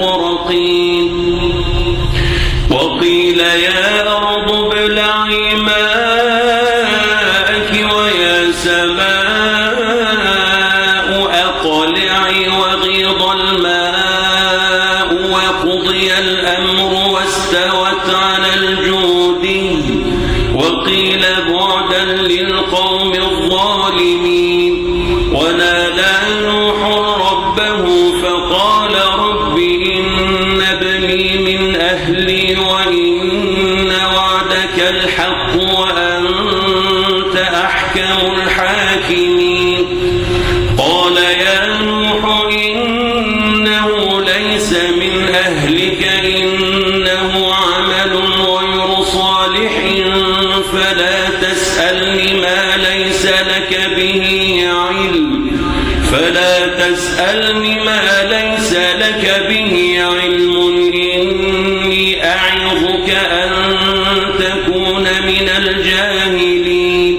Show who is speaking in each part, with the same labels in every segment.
Speaker 1: المغرقين. وقيل يا أرض ابلعي ماءك ويا سماء أقلعي وغيض الماء وقضي الأمر واستوت على الجود. وقيل بعدا للقوم الظالمين. ونادى نوح ربه فقال رب إن ابني من أهلي وإن وعدك الحق وأنت أحكم الحاكمين. قال يا نوح إنه ليس من أهلك إنه عمل غير صالح فلا تسألني ما ليس لك به علم إني أعظك أن تكون من الجاهلين.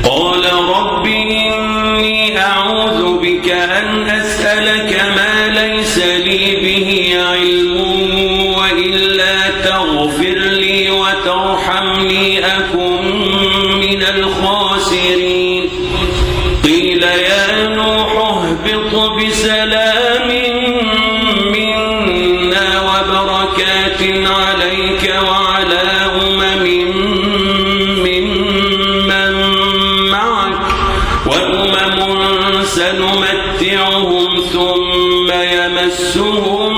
Speaker 1: قال رب إني أعوذ بك أن أسألك ما ليس لي به علم وإلا تغفر لي وترحمني أكن من الخاسرين. قيل يا نوح اهبط بسلام منا وبركات عليك وعلى ممن معك وأمم سنمتعهم ثم يمسهم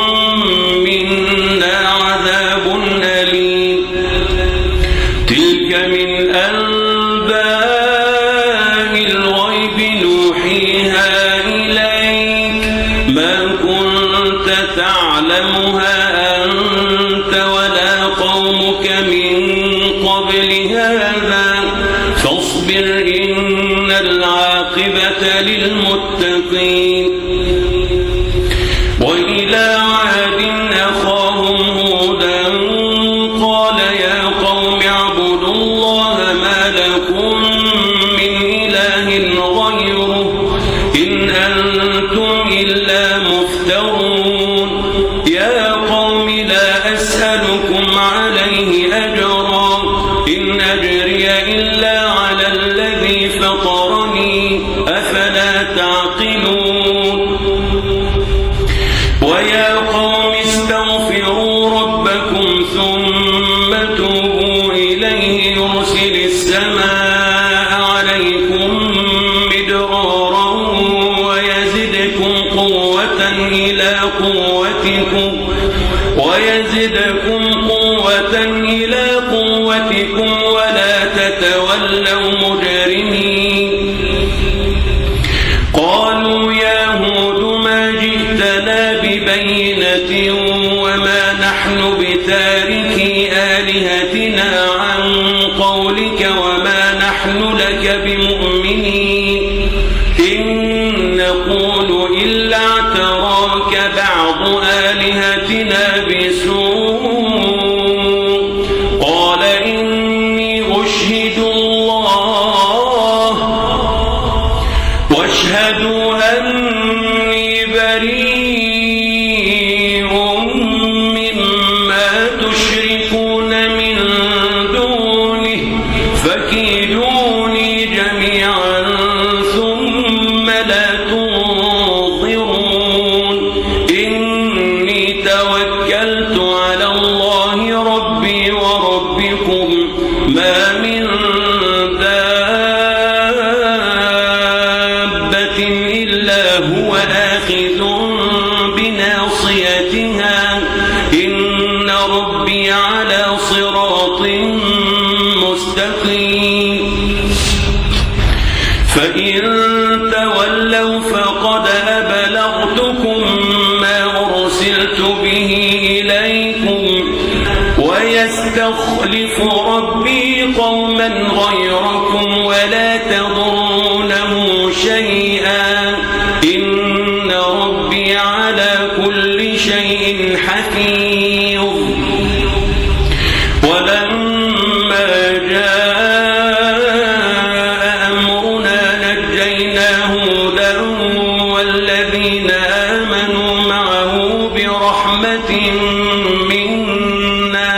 Speaker 1: منا عذاب أليم. تلك من أنباء الغيب نوحيها إليك ما كنت تعلمها أنت ولا قومك من قبل هذا فاصبر إن العاقبة للمتقين. وإلى عاد أخاهم هودا قال يا قوم اعبدوا الله ما لكم من إله غيره إن أنتم إلا مفترون. يا قوم لا أسألكم عليه أجرا إن أجري إلا على الذي فطرني أفلا تعقلون. ويا قوم استغفروا ربكم ثم توبوا إليه يرسل السماء عليكم مدرارا ويزدكم قوة إلى قوتكم ولا تتولوا مجرمين. قالوا يا هود ما جئتنا ببينة وما نحن بتاركي آلهتنا عن قولك وما نحن لك بمؤمنين إن نقول إلا اعتراك بعض آلهتنا بسوء. قال إني أشهد الله واشهدوا أني بريء مما تشركون من دونه فكيدوني جميعا ثم لا تنظرون. إني توكلت على الله ربي وربكم ما من دابة إلا هو آخذ بناصيتها إن ربي على صراط مستقيم. فإن تولوا فقد أبلغتكم ما أرسلت به إليكم ويستخلف ربي قوما غيركم ولا تضرونه شيئا إن ربي على كل شيء حفيظ. ولما جاء أمرنا نجينا هودا والذين آمنوا معه برحمة منا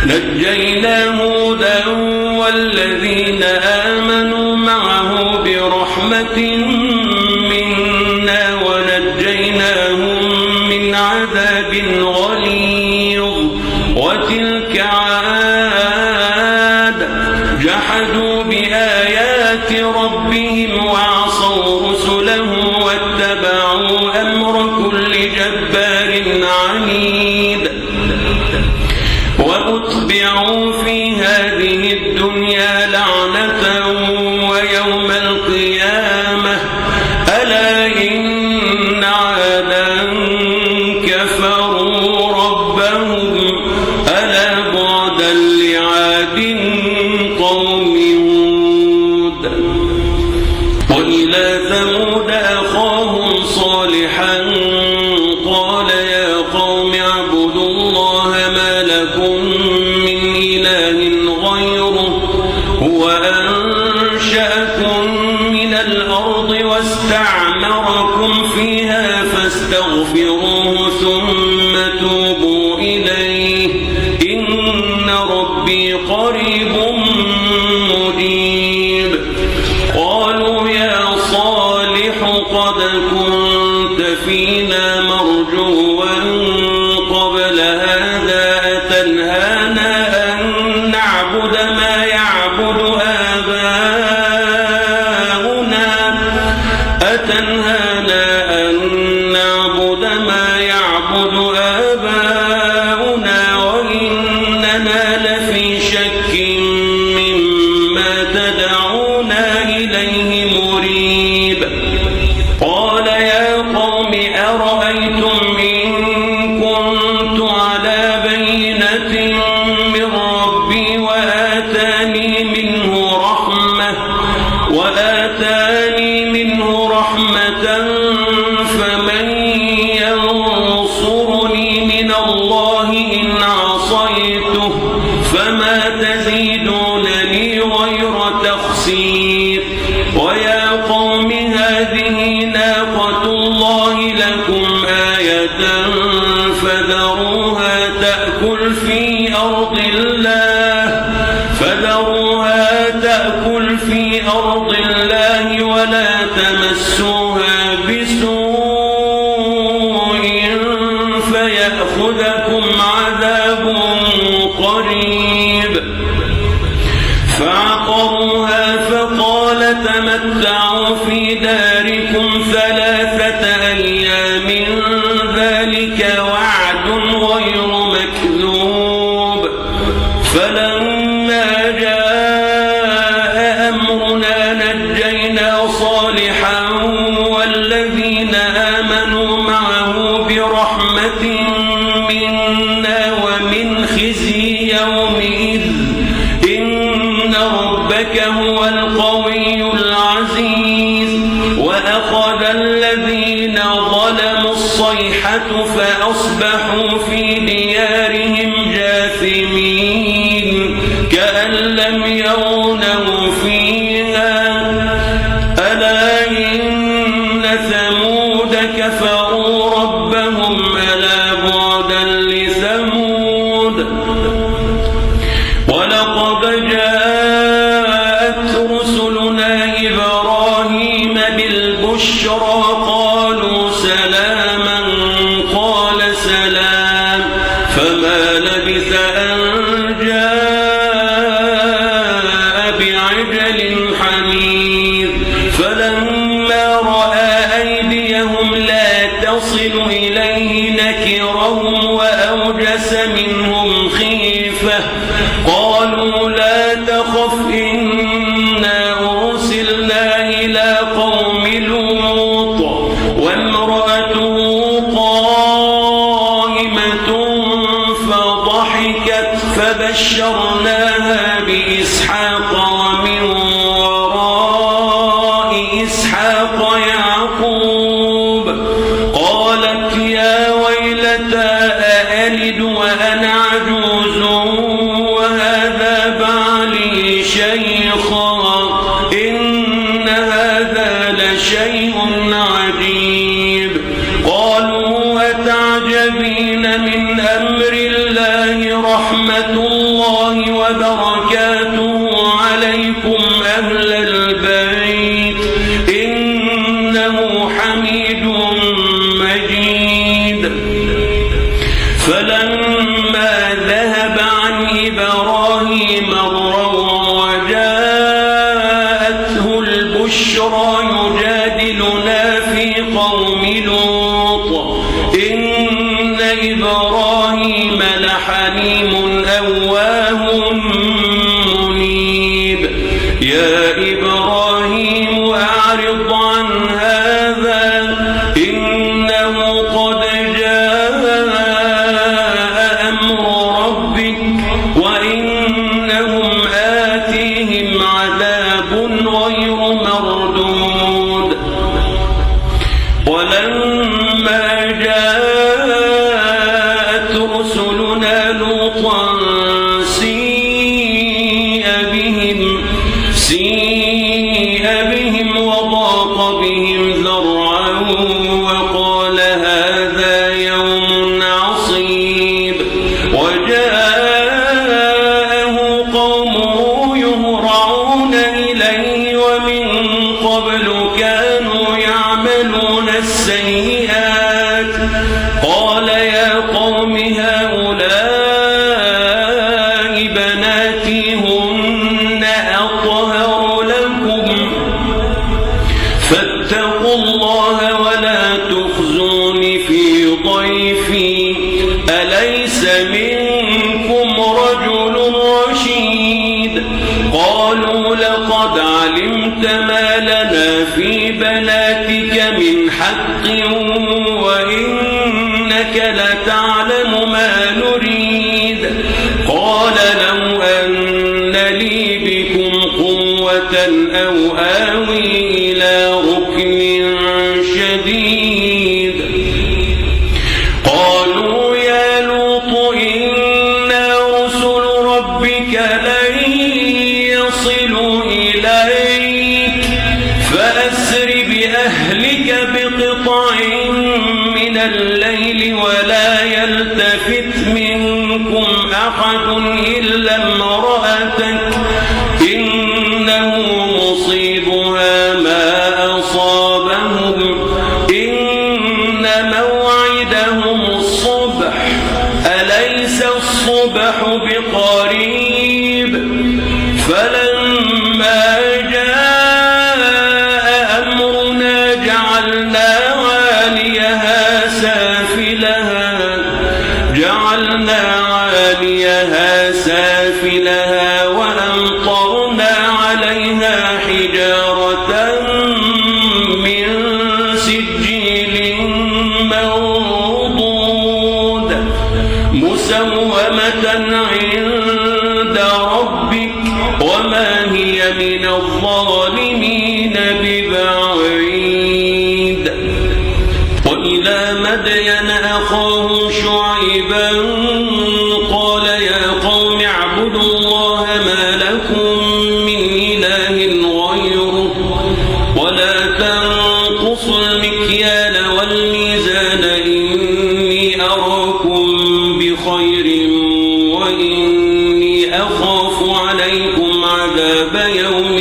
Speaker 1: نجيناه هودا والذين آمنوا معه برحمة منا ونجيناهم من عذاب غليظ. وتلك عاد جحدوا بآيات ربهم وعصوا رسله واتبعوا أمر كل جبار عنيد. وأتبعوا في هذه الدنيا لعنة ويوم القيامة ألا إن عادا كفروا ربهم ألا بعدا لعاد قوم هود. وإلى ثمود أخاهم صالحا قال يا قوم اعبدوا الله ما لكم من إله غيره هو أنشأكم من الأرض واستعمركم فيها فاستغفروه ثم توبوا إليه إن ربي قريب مجيب. قالوا يا صالح قد كنت فينا مرجوا قبل هذا أتنهانا أن نعبد ما يعبد آباؤنا وإننا لفي شك مما تدعونا إليه مريب. قال يا قوم أرأيتم إن كنت على بينة من ربي وآتاني منه رحمة فمن ينصرني من الله إن عصيته فما تزيدونني غير تخسير. ويا قوم هذه ناقة الله لكم آية فذروها تأكل في أرض الله ولا تمسوها بسوء فيأخذكم عذاب قريب. فعقروها فقال تمتعوا في داركم 3 أيام ذلك وعد غير مكذوب. فلما جاء أمرنا نجينا صالحا والذين آمنوا معه برحمة منا ومن خزي يومئذ إن ربك هو القوي العزيز. وأخذ الذين ظلموا الصيحة فأصبحوا في ديارهم جاثمين كأن لم يغنوا فيها ألا إن ثمود كفروا ربهم ألا بعدا لثمود. ولقد جاءت رسلنا إبراهيم بالبشرى قالوا سلاما قال سلام فما لبث أن جاء بعجل حنيذ. فلما رأى أيديهم لا تصل إليه نكرهم وأوجس منهم خيفة قالوا لا تخف إنا أرسلنا إلى قوم لوط وامرأته قائمة فضحكت فبشرناها بإسحاق ومن وراء إسحاق يعقوب. قالت يا ويلتى أألد وأنا عجوز وهذا بعلي شيخا إن هذا لشيء عجيب. قالوا أتعجب يبين من أمر الله رحمة الله وبركاته عليكم أهل البيت إنه حميد مجيد. فلما ذهب عن إبراهيم الروع وجاءته البشرى يجادلنا في قوم لوط إن إبراهيم لحليم أواه منيب. يا إبراهيم أعرض عن هذا إنه قد جاء أمر ربك وإنهم آتيهم عذاب غير مردود. ولما جاءت رسلنا لوطا سيء بهم وضاق بهم ذرعا وقال هذا يوم عصيب. وجاءه قومه يهرعون إليه ومن قبل كانوا يعملون السيئات. قال يا قوم هؤلاء بناتي هن أطهر لكم فاتقوا الله ولا تخزون في ضيفي أليس منكم رجل رشيد. قالوا لقد علمت ما لنا في بناتك من حق وإنك لتعلم ما نريد. قال لو أن لي بكم قوة أو آوي إلى ركن شديد. قالوا يا لوط إنا رسل ربك لن يصلوا إليك فأسر بأهلك بقطع من الليل ولا يلتفت منكم أحد إلا امرأتك إنه مصيبها ما أصابهم إن موعدهم الصبح أليس الصبح بقريب. فلما جاء أمرنا جعلنا عاليها سافلها وأمطرنا عليها حجارة من سجيل منضود مسومة عند ربك وما هي من الظالمين ببعيد. وإلى مدين أخاهم شعيبا قال يا قوم اعبدوا الله ما لكم من إله غيره ولا تنقصوا المكيال والميزان إني أراكم بخير وإني أخاف عليكم عذاب يوم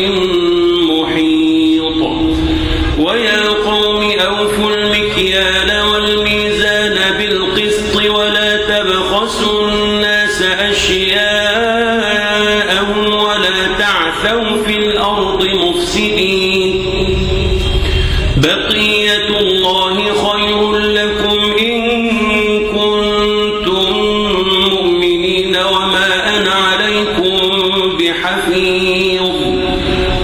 Speaker 1: محيط. ويا قوم أوفوا المكيال والميزان بالقسط ولا تبخسوا الناس أشياءهم ولا تعثوا في الأرض مفسدين. بقية الله خير لكم إن كنتم مؤمنين وما أنا عليكم بحفيظ.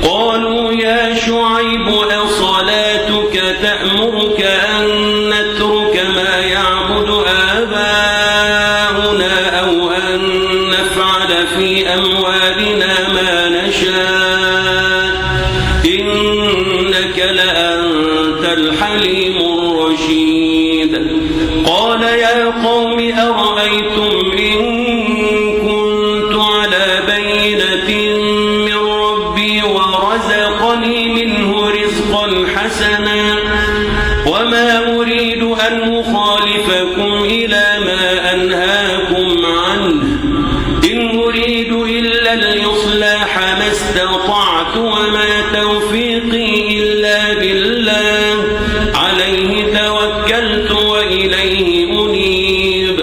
Speaker 1: قالوا يا شعيب أصلاتك تأمرك أن نترك ما يعبد آباؤنا أو أن نفعل في أموالنا ما نشاء إنك لأنت الحليم الرشيد. قال يا قوم أرأيتم إن كنت على بينة من ربي ورزقني منه رزقا حسنا وما أريد أن أخالفكم إلى مريب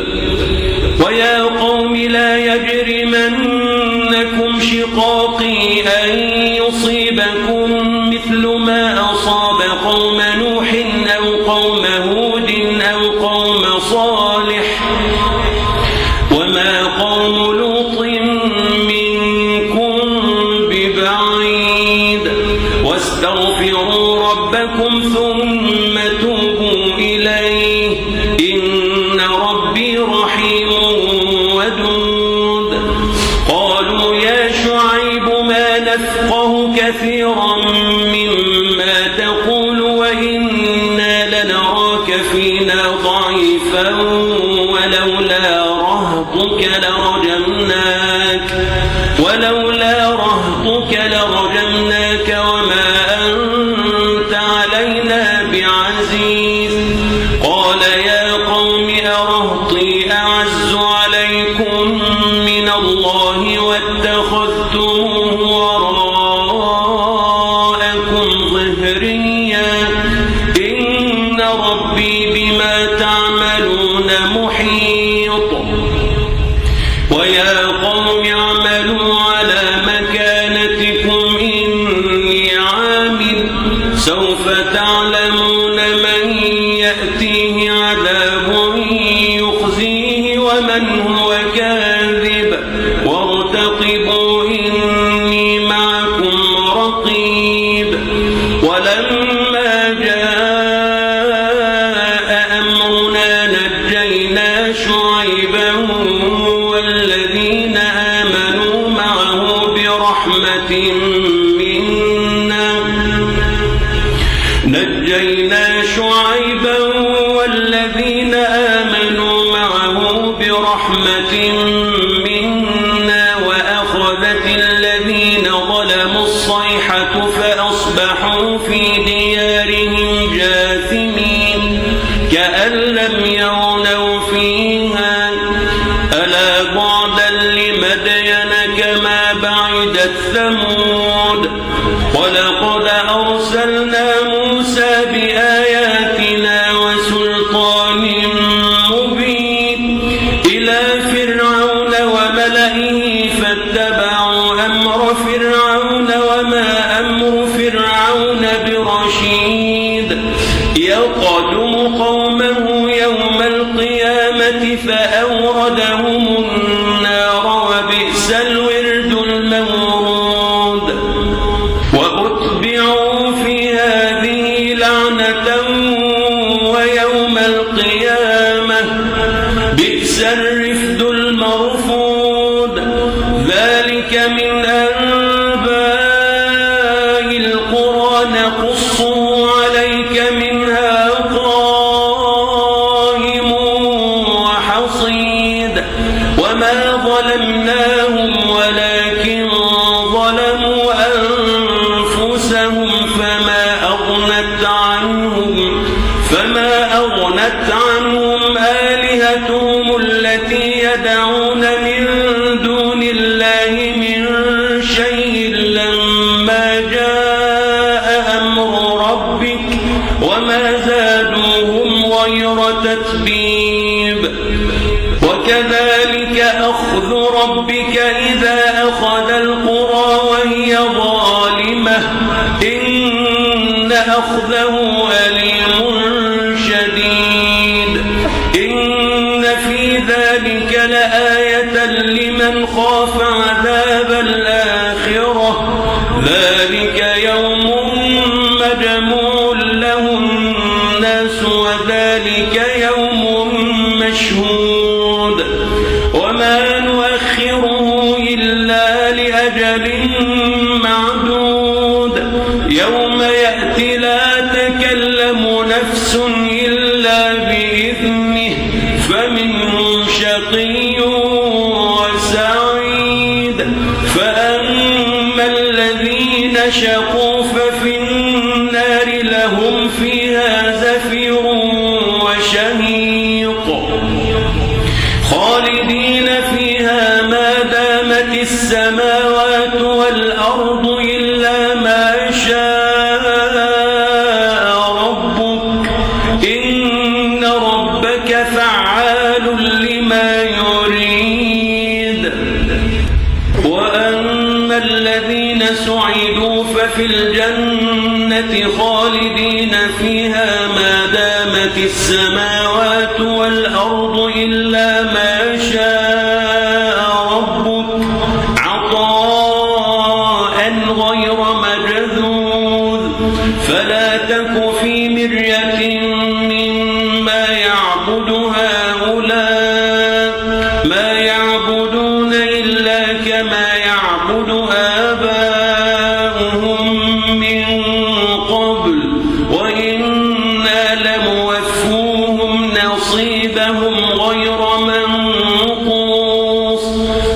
Speaker 1: ويا قوم لا يجرمنكم شقاقي أن يصيبكم مثل ما أصاب قوم نوح أو قوم هود أو قوم صالح وما قوم لوط منكم ببعيد واستغفروا ربكم ثم توبوا إليه إن ربي رحيم ودود قالوا يا شعيب ما نفقه كثيرا مما تقول وإنا لنراك فينا ضعيفا ولولا رهطك لرجمناك وما أنت علينا بعزيز قال يا قوم أرهطي أعز عليكم من الله واتخذتموه وراءكم ظهريا إن ربي بما تعملون محيط ويا قوم اعملوا على مكانتكم إني عامل سوف تعلمون من يأتيه عذاب يخزيه ومن هو كاذب وارتقبوا إني معكم رقيب ولما جاء أمرنا نجينا شعيبا والذين آمنوا معه برحمة منا وأخذت الذين ظلموا الصيحة فأصبحوا في ديارهم جاثمين كأن لم يغنوا فيها ألا بعدا لمدين كما بعدت ثمود ولقد أرسلنا موسى بآياتنا وسلطان مبين إلى فرعون وملئه فاتبعوا أمر فرعون وما أمر فرعون برشيد يقدم قومه يوم القيامة فأوردهم النار وبئس الورد المورود وأتبعوا في هذه لعنة ويوم القيامة بئس الرفد المرفود ذلك من أنباء القرى نقصه عليك منها قائم وحصيد وما ظلمناهم ولكن ظلموا أنفسهم فما أغنت عنهم آلهتهم التي يدعون من دون الله من شيء لما جاء أمر ربك وما زادوهم غير تتبيب وكذلك أخذ ربك إذا أخذ القرى وهي ظالمة إن أخذه أليم شديد إن في ذلك لآية لمن خاف عذاب الآخرة ذلك يوم مجموع له الناس وذلك يوم مشهود وما نؤخره إلا لأجل معدود يوم يأتي لا تكلم نفس إلا بإذنه فمنهم شقي وسعيد فأما الذين شقوا ففي النار لهم فيها زفير وشهيق خالدين فيها ما دامت السماوات والأرض إلا ما شاء ربك إن ربك فعال فعال لما يريد. وأما الذين سعدوا ففي الجنة خالدين فيها ما دامت السماوات والأرض إلا ما شاء ربك عطاء غير مجذوذ. فلا تك في مرية مما يعبد هؤلاء، ما يعبدون إلا كما يعبد آباؤهم من قبل، وإنا لموفوهم نصيبهم غير منقوص.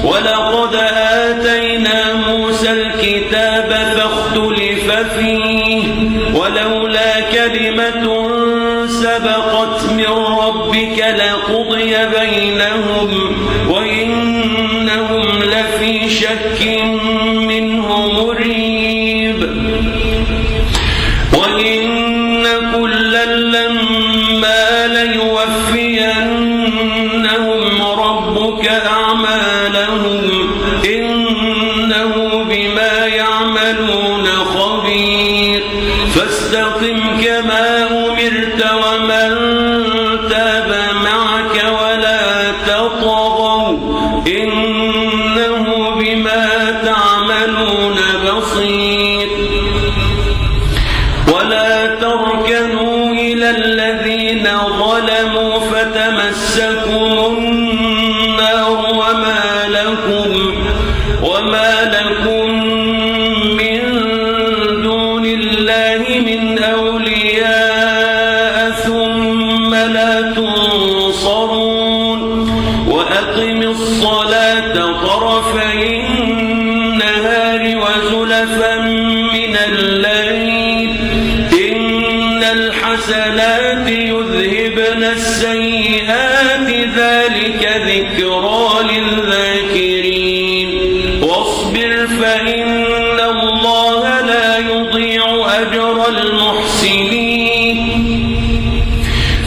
Speaker 1: ولقد آتينا موسى الكتاب فاختلف فيه، ولولا كلمة سبقت من ربك لقضي بينهم وإنهم لفي شك منه مريب. وإن كلا لما ليوفينهم ربك أعمالهم إنه بما يعملون خبير. فاستقم كما أمرت ومن تاب معك ولا تطغوا إنه بما تعملون بصير. ولا تركنوا إلى الذين ظلموا فتمسكم النار وما لكم من دون الله من أولياء ثم لا تنصرون. وأقم الصلاة طرفي النهار وزلفا من الليل إن الحسنات يذهبن السيئات ذلك ذكرى للذاكرين. واصبر فإن الله لا يضيع أجر المحسنين.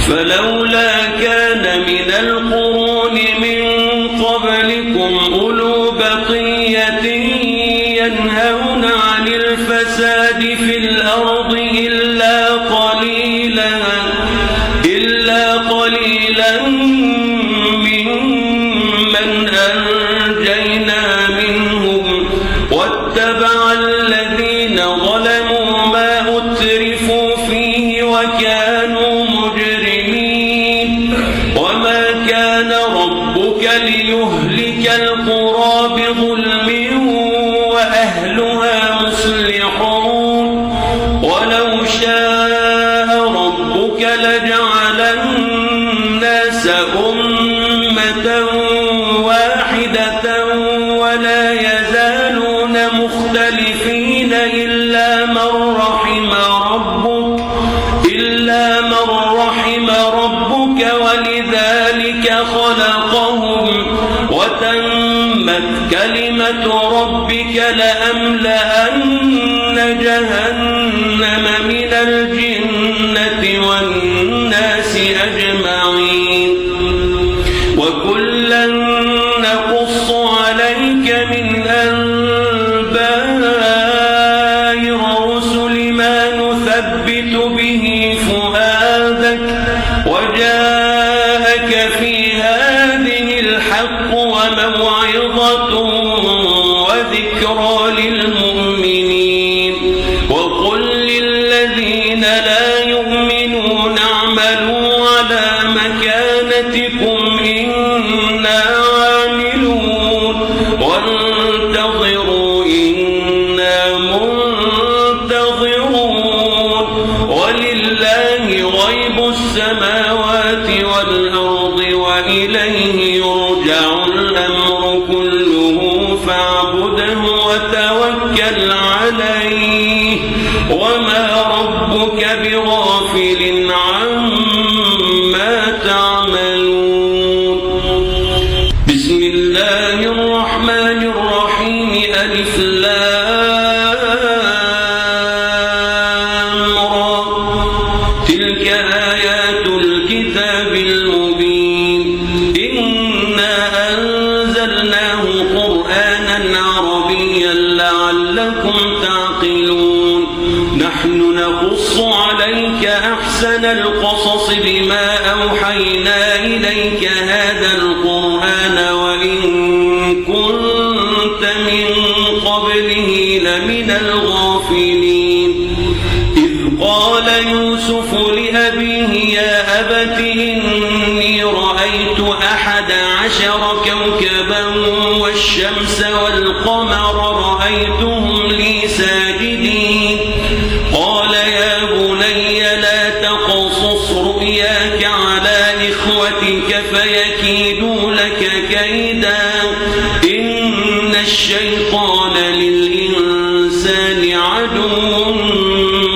Speaker 1: فلولا كان من القرون من قبلكم أولو بقية ينهون عن الفساد في الأرض إلا قليلا ممن أنجينا منهم واتبع الذين ظلموا ما أترفوا فيه وكانوا مجرمين. وما كان ربك ليهلك القرى بظلم وأهلها مصلحون. ولو شاء ربك لجعل الناس أمة واحدة ولا يزالون مختلفين إلا من رحم ربك ولذلك خلقهم. وتمت كلمة ربك لأملأن جهنم من الجنة والناس أجمعين. وكلا نقص عليك من أنباء الرسل ما نثبت به فؤادك وجاءك في هذه الحق وموعظة وذكرى للمؤمنين. وقل للذين لا يؤمنون اعملوا على مكانتكم إنا عاملون وانتظروا إنا منتظرون. ولله غيب السماوات والأرض وإليه يرجع الأمر كله فاعبده وتوكل عليه وما ربك بغافل عما تعملون. بسم الله الرحمن الرحيم. ألف لام را تلك آيات الكتاب المبين. أحسن القصص بما أوحينا إليك هذا القرآن وإن كنت من قبله لمن الغافلين إذ قال يوسف لأبيه يا أبت إني رأيت 11 كوكبا والشمس والقمر رأيتهم لي ساجدين قال يا بني لا تقصص رؤياك على إخوتك فيكيدوا لك كيدا إن الشيطان للإنسان عدو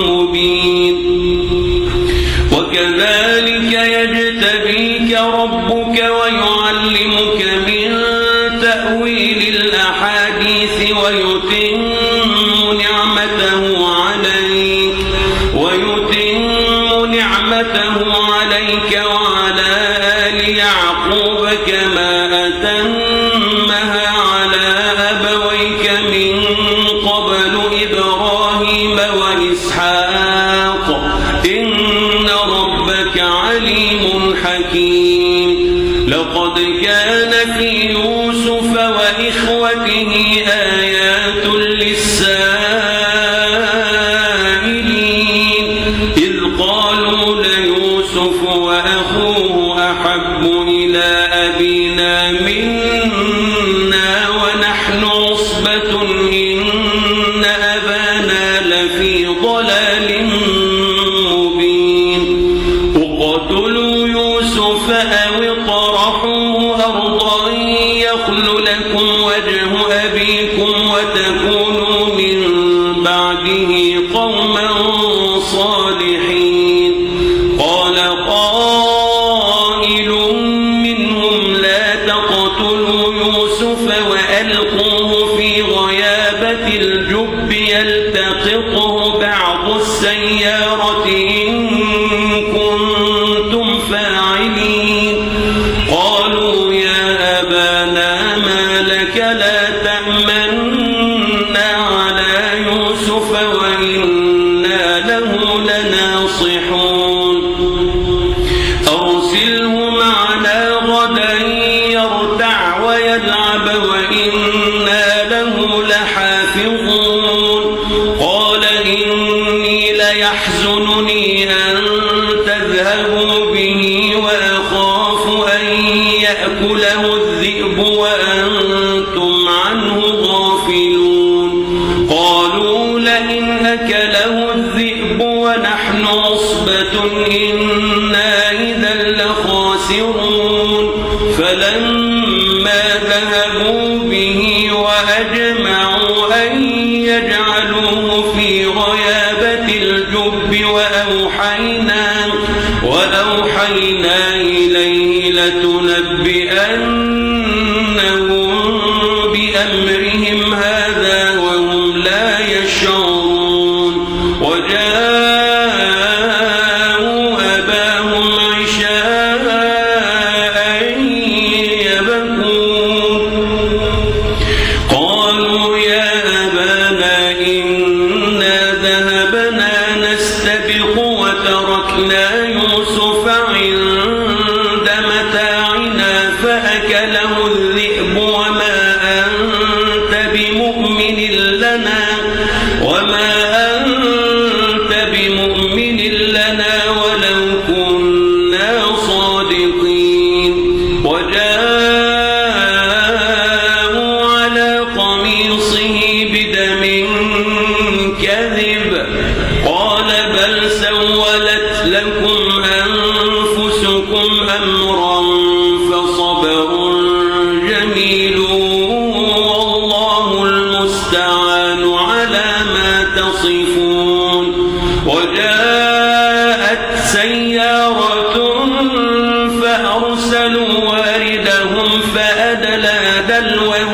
Speaker 1: مبين وكذلك يجتبيك ربك ويعلمك من تأويل الأحاديث ويتم نعمته عليك وعلى آل يعقوب كما أتمها على أبويك من قبل إبراهيم وإسحاق إن ربك عليم حكيم لقد كان في يوسف وإخوته آيات للسائلين إذ قالوا ليوسف وأخوه أحب إلى أبينا منا ونحن عصبة إن أبانا لفي ضلال مبين اقتلوا يوسف أو اطرحوه أرضا يخل لكم وجه أبيكم وتكونوا من بعده قوما صالحين قال قائل منهم لا تقتلوا يوسف وألقوه في غيابة الجب يلتقطه بعض السيارة إن كنتم فاعلين قالوا يا أبانا ما لك لا تأمنا على يوسف وإنا له لناصحون أرسله معنا غدا يرتع ويلعب وإنا له لحافظون قال إني ليحزنني أن تذهبوا به وأخاف أن يأكله الذئب وأنتم عنه غافلون قالوا لئن أكله الذئب ونحن عصبة إنا إذا لخاسرون فلما ذهبوا به وأجمعوا أن يجعلوه في غيابة الجب وأوحينا إليه لتنبئنهم بأمرهم هذا وهم لا يشعرون وجاءوا أباهم عشاء يبكون قالوا يا أبانا إنا ذهبنا نستبق وتركنا يوسف عند متاعنا فأكله الذئب وما أنت بمؤمن لنا ولو كنا صادقين وجاءوا على قميصه بدم كذب قال بل سولت لكم أنفسكم أمرا فصبر جميل والله المستعان على ما تصفون وجاءت سيارة فأرسلوا واردهم فأدلى دلوه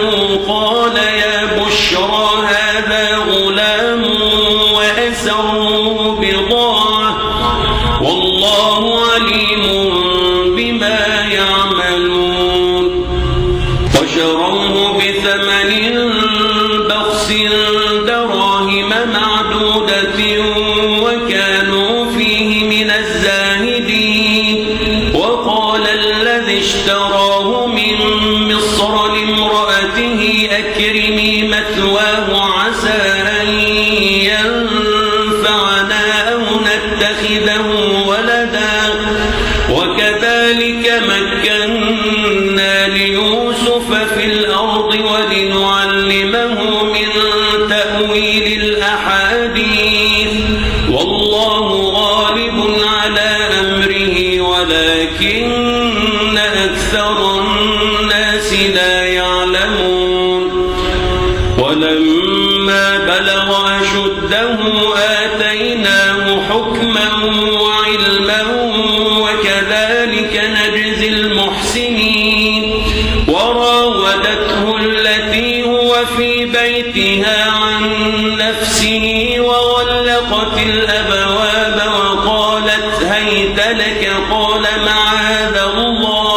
Speaker 1: قال يا بشرى هذا غلام وأسروه بضاعة والله عليم بما يعملون وشروه بثمن بخس دراهم معدودة وكانوا فيه من الزهد اشتراه من مصر لامرأته أكرمي مثواه عسى أن ينفعنا أو نتخذه ولدا وكذلك مكنا ليوسف في الأرض ولنعلمه من تأويل الأحاديث والله غالب على أمره ولكن أكثر الناس لا يعلمون ولما بلغ أشده آتيناه حكما وعلما وكذلك نجزي المحسنين وراودته التي هو في بيتها عن نفسه وغلقت الأبواب وقالت هيت لك قال معاذ الله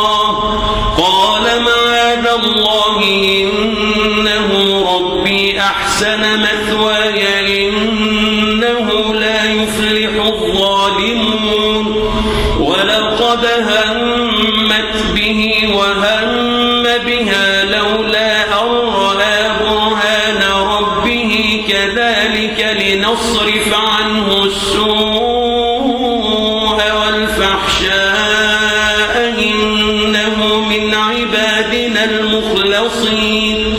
Speaker 1: إنه ربي أحسن مثواي إنه لا يفلح الظالمون ولقد همت به وهم بها لولا أن رأى برهان ربه كذلك لنصرف عنه السوء والفحشاء إنه من عبادنا المخلصين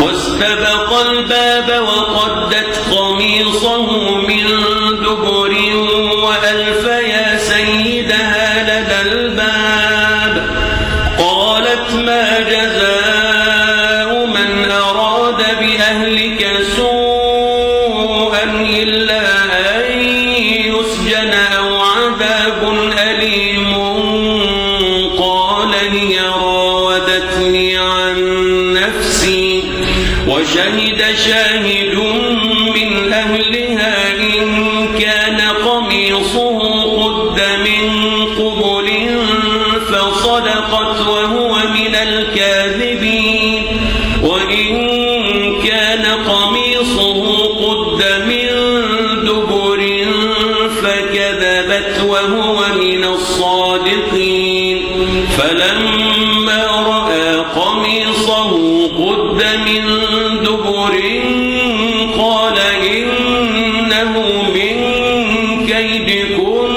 Speaker 1: واستبق الباب وقدت قميصه من دبر وألف يا سيدها لدى الباب قالت ما جزاء من أراد بأهلك سوءا إلا أن يسجن أو عذاب أليم قال هي راودتني عن نفسي وشهد شاهد من أهلها إن كان قميصه قد من قبل فصدقت وهو من الكاذبين وإن كان قميصه قد من دبر فكذبت وهو من الصادقين فلما رأى قميصه قد من دبر قال إنه من كيدكن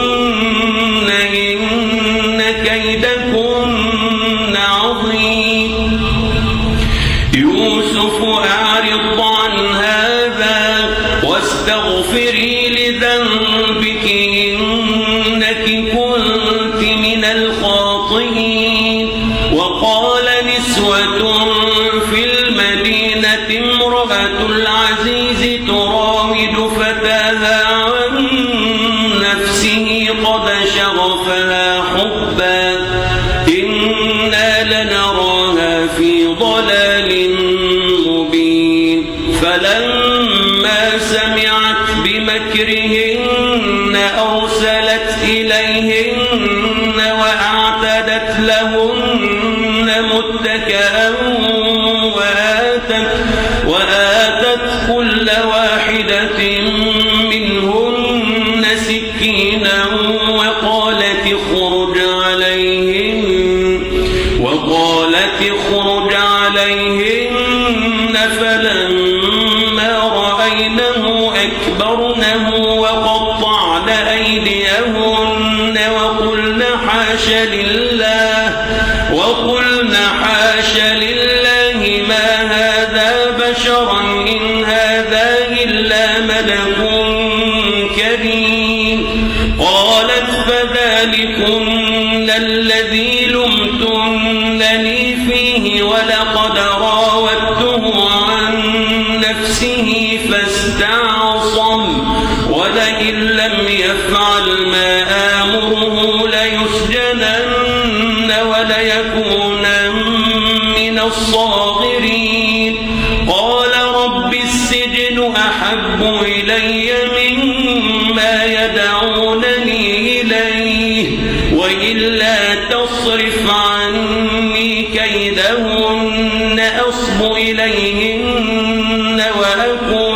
Speaker 1: إن كيدكن عظيم يوسف أعرض عن هذا واستغفري لذنبك إنك كنت من الخاطئين وقال نسوة في المدينة امرأة العزيز تراود فتاها عن نفسه قد شغفها حبا إنا لنراها في ضلال مبين فلما سمعت بمكرهن أرسلت إليهن وأعتدت لهن متكئا وآتت كل واحدة منهن سكينا وقالت اخرج عليهن فلما رأينه أكبرنه وقطعن أيديهن وقلن حاش لله ما هذا بشرا إن هذا إلا ملك كريم قالت فذلكن الذي لمتنني فيه ولقد راودته عن نفسه فاستعصم ولئن لم يفعل ما آمره ليسجنن وليكونن من الصاغرين قال رب السجن أحب إلي مما يدعونني إليه وإلا تصرف عني كيدهن أصب إليهن وأكن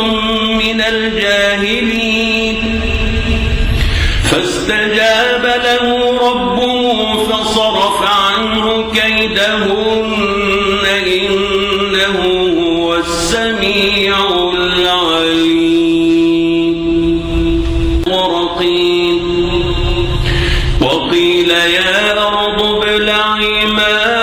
Speaker 1: من الجاهلين فاستجاب له ربه فصرف عنه كيدهن إنه هو السميع العليم. وقيل يا أرض ابلعي ماءها